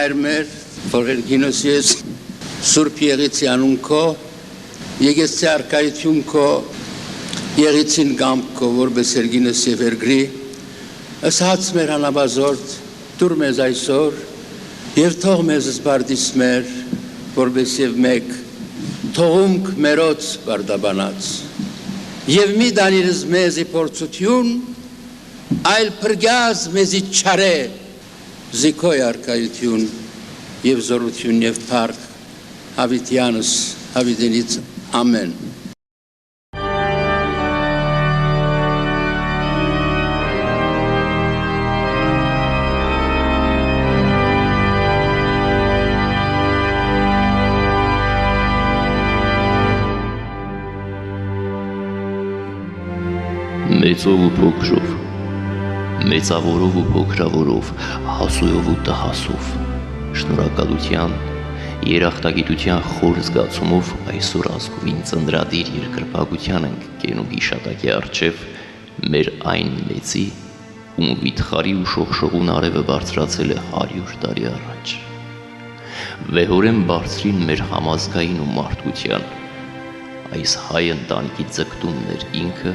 հայր մեր, որ երգինոս ես Սուրբ Եղեցի անուն քո, եկեցի արկայություն քո, եղեցին գամք քո, որպես երգինոս եւ երգրի, ըսած մեր հանաբազորդ, դուր մեզ այսօր, եւ թող մեզ զբարդիս մեր, որպես եւ մեկ, թողումք մերոց բարդաբանած, եւ մի դանիրս մեզի փորձություն, այլ փրկյազ մեզի չարե, զիքոյ արկայություն եւ զորություն եւ փառք հավիտյանս հավիտենից ամեն մեծով ու փոքրով, մեծավորով ու փոքրավորով, հասույով ու տհասով, շնորհակալության, երախտագիտության խոր զգացումով այսօր ազգովին ծննդրադիր երկրպագության ենք կենում հիշատակի առջև մեր այն մեծի, ում վիթխարի ու շողշողուն արևը բարձրացել է 100 տարի առաջ։ Վեհորեն բարձրին մեր համազգային ու մարդկության, այս հայ ընտանիքի ձգտումն էր ինքը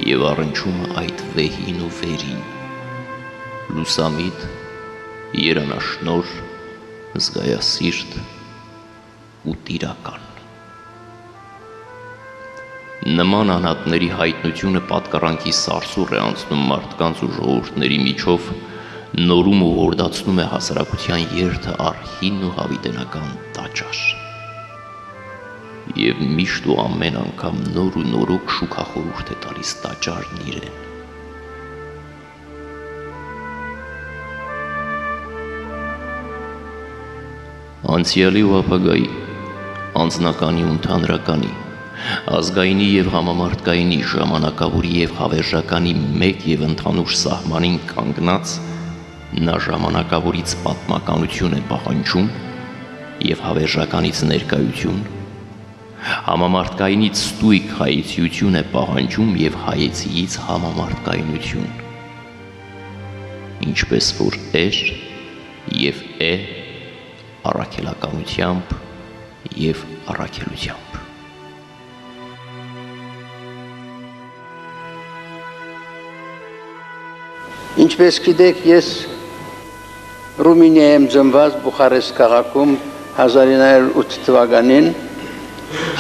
և առնչումը այդ վեհին ու վերին, լուսամիտ, երանաշնոր, զգայասիրտ ու տիրական։ Նման անհատների հայտնությունը պատկառանքի սարսուռ է անցնում մարդկանց ու ժողովուրդների միջով, նորում ու հորդացնում է հասարակության երթը առ հին ու հավիտենական տաճար։ Եվ միշտ ու ամեն անգամ նոր ու նորոգ շուքախորհուրդ է տալիս տաճարն իրեն։ Անցյալի ու ապագայի, անձնականի ու ընդհանրականի, ազգայինի և համամարտկայինի, ժամանակավորի և հավերժականի մեկ և ընդհանուր սահմանին կանգնած, նա ժամանակավորից պատմականություն է պահանջում և հավերժականից ներկայություն, համամարտկայինից ստույգ հայեցիություն է պահանջում և հայեցիից համամարտկայնություն, ինչպես որ էր և է առաքելականությամբ և առաքելությամբ։ Ինչպես գիտեք, ես Ռումինիայում եմ ծնված Բուխարեստ քաղաքում 1908 թվականին,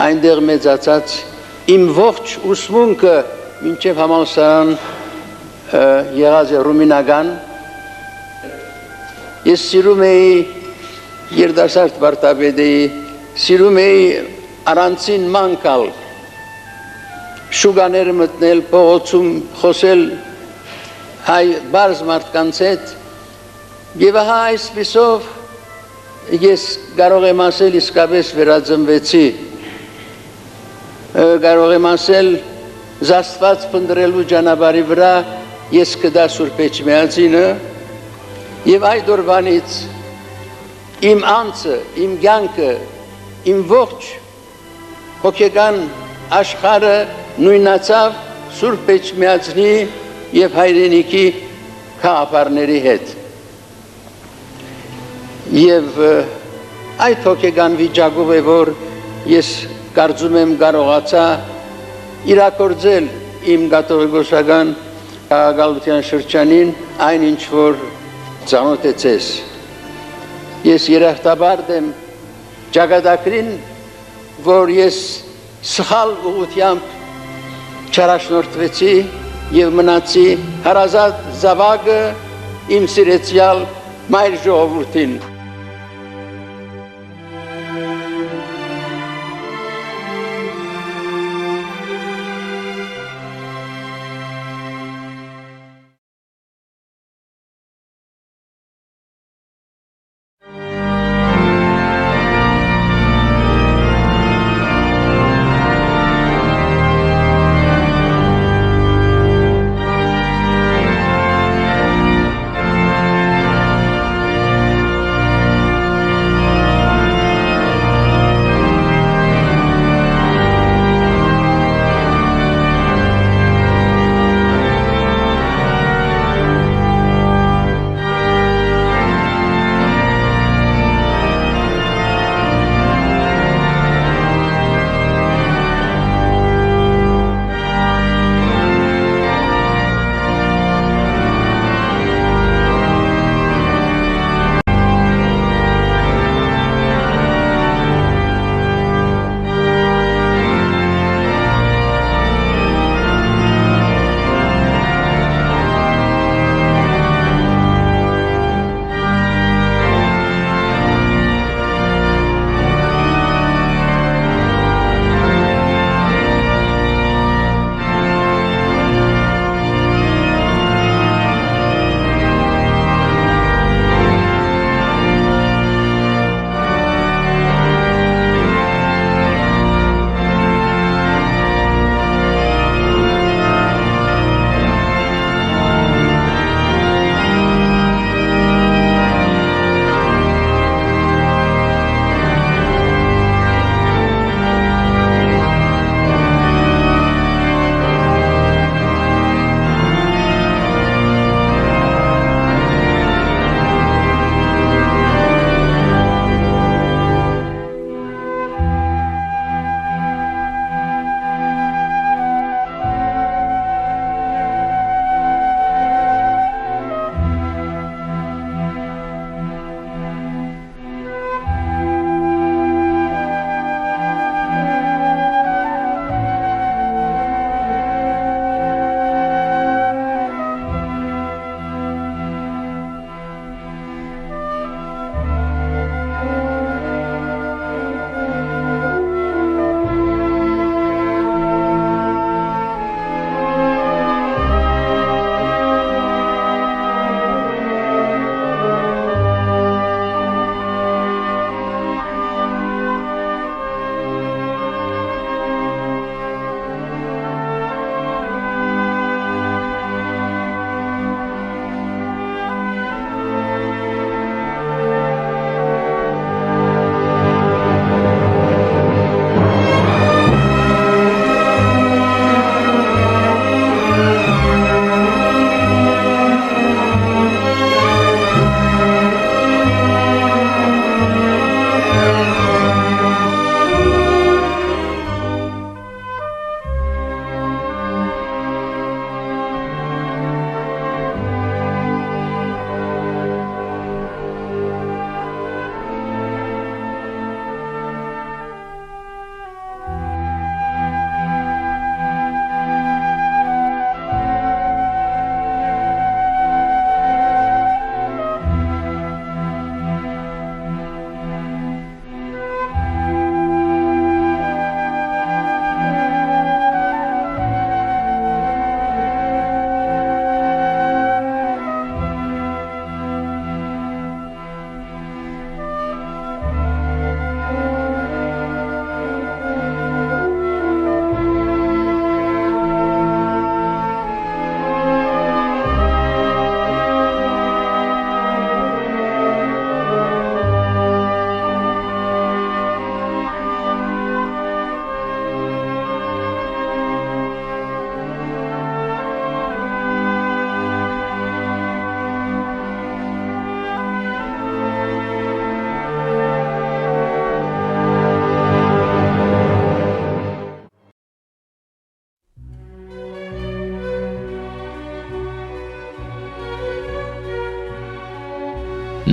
այնտեղ մեծացած իմ ողջ ուսմունքը մինչև համալսարան եղած է ռումինական, ես սիրում էի երիտասարդ վարդապետեի, սիրում էի առանցին մանկալ, շուկաներ մտնել, փողոցում խոսել հայ բարձ մարդկանց հետ, և ահա այսպիսով ես կարող եմ ասել իսկապես վերածնվեցի, կարող եմ ասել զաստված փնտրելու ճանապարհի վրա ես կդա Սուրբ Էջմիածինը և այդ օրվանից իմ անձը, իմ կյանքը, իմ ողջ հոգեկան աշխարհը նույնացավ Սուրբ Էջմիածնի և հայրենիքի գաղափարների հետ։ Եվ այդ հոգեկան վիճակով է, որ ես կարծում եմ կարողացա իրագործել իմ կաթողիկոսական քաղաքալության շրջանին այն ինչ որ ծանոթեցես։ Ես երախտաբարդ եմ ճակատագրին, որ ես սխալ ուղղությամբ չարաշնորհվեցի և մնացի հարազատ զավակը իմ սիրեցյալ մայր ժողովրդին։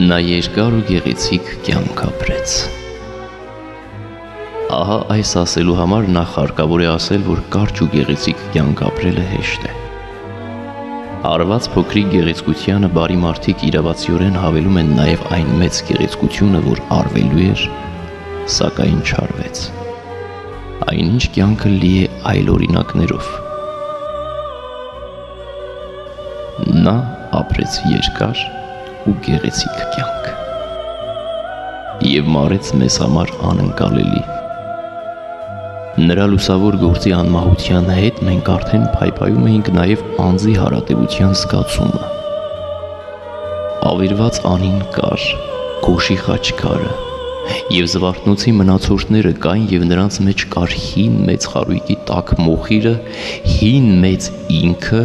Նա երկար ու գեղեցիկ կյանք ապրեց։ Ահա այս ասելու համար նախ հարկավոր է ասել, որ կարճ ու գեղեցիկ կյանք ապրելը հեշտ է։ Արված փոքրիկ գեղեցկությանը բարի մարդիկ իրավացիորեն հավելում են նաև այն մեծ գեղեցկությունը, որ արվելու էր, սակայն չարվեց։ Այնինչ կյանքը լի է այլ օրինակներով։ Նա ապրեց երկար ու գեղեցիկ կյանք և մարեց մեզ համար անընկալելի։ Նրա լուսավոր գործի անմահության հետ մենք արդեն փայփայում էինք նաև անձի հարատևության զգացումը։ Ավերված անին կար, Գոշի խաչքարը և Զվարթնոցի մնացորդները կային և նրանց մեջ կար հին մեծ խարույկի տաք մոխիրը, հին մեծ ինքը,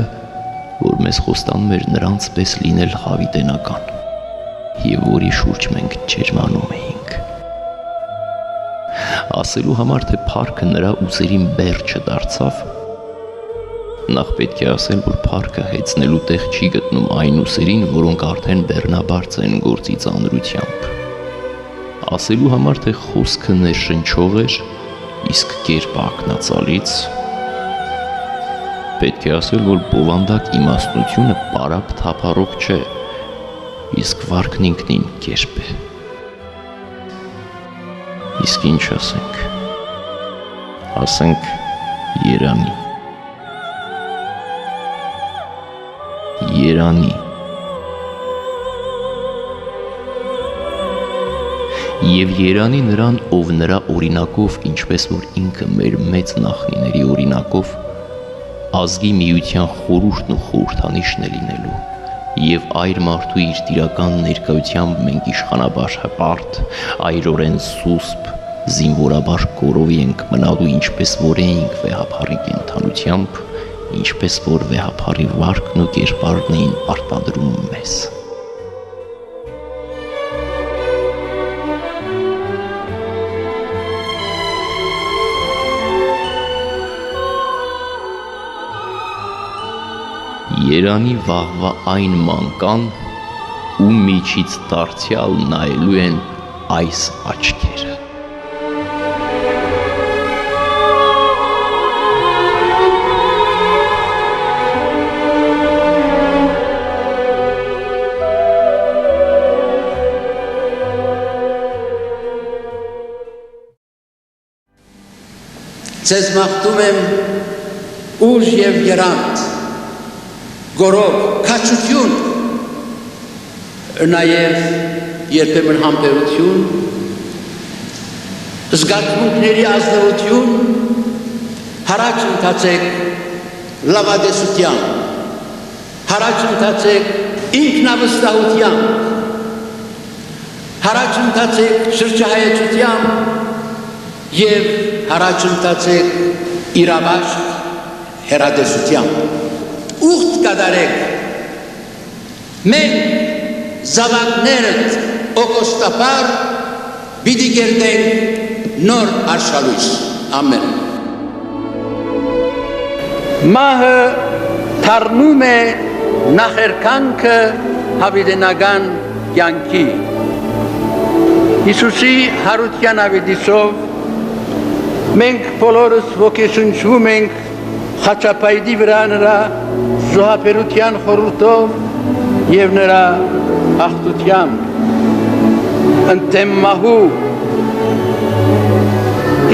որ մեզ խոստանում էր նրանց պես լինել հավիտենական և որի շուրջ մենք ջերմանում էինք։ Ասելու համար, թե փառքը նրա ուսերին բեռ չդարձավ, նախ պետք է ասել, որ փառքը հեծնելու տեղ չի գտնում այն ուսերին, որոնք արդեն բեռնաբարձ են գործի ծանրությամբ։ Ասելու համար, թե խոսքը ներշնչող էր, իսկ կերպը ակնածալից, պետք է ասել, որ բովանդակ իմաստնությունը պարապ թափառող չէ, իսկ վարքն ինքնին կերպ է։ Իսկ ինչ ասենք։ Ասենք Երանի։ Երանի։ Եվ Երանի նրան, ով նրա օրինակով, ինչպես որ ինքը մեր մեծ նախնիների օրինակով, ազգի միության խորհուրդն ու խորհրդանիշն է լինելու, և այր մարդու իր տիրական ներկայությամբ մենք իշխանաբար հպարտ, այրորեն սուսպ, զինվորաբար կորովի ենք մնալու, ինչպես որ էինք վեհափառի կենդանությամբ, ինչպես որ վեհափառի վարքն ու կերպարն էին արտադրում մեզ։ Երանի վաղվա այն մանկան, ում միջից դարձյալ նայելու են այս աչքերը։ Ձեզ մաղթում եմ ուժ և երանդ, գորով, քաջություն, նաև երբեմն համբերություն, զգացմունքների ազնվություն, հարաճ ընթացեք լավադեսությամբ, հարաճ ընթացեք ինքնավստահությամբ, հարաճ ընթացեք շրջահայեցությամբ և հարաճ ընթացեք իրավաշտ հեռադեսությամբ։ Ուխտ կատարեք, մենք զավակներդ օգոստապար պիտի կերտենք նոր արշալույս։ Ամեն։ Մահը թարնում է նախերկանքը հավիտենական կյանքի։ Հիսուսի հարության ավետիսով մենք բոլորս ոգեշնչվում ենք խաչապայտի վրա նրա զոհաբերության խորհուրդով և նրա հաղթությամբ։ Ընդդեմ մահու,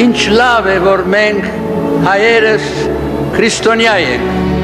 ինչ լավ է, որ մենք հայերս քրիստոնյա ենք։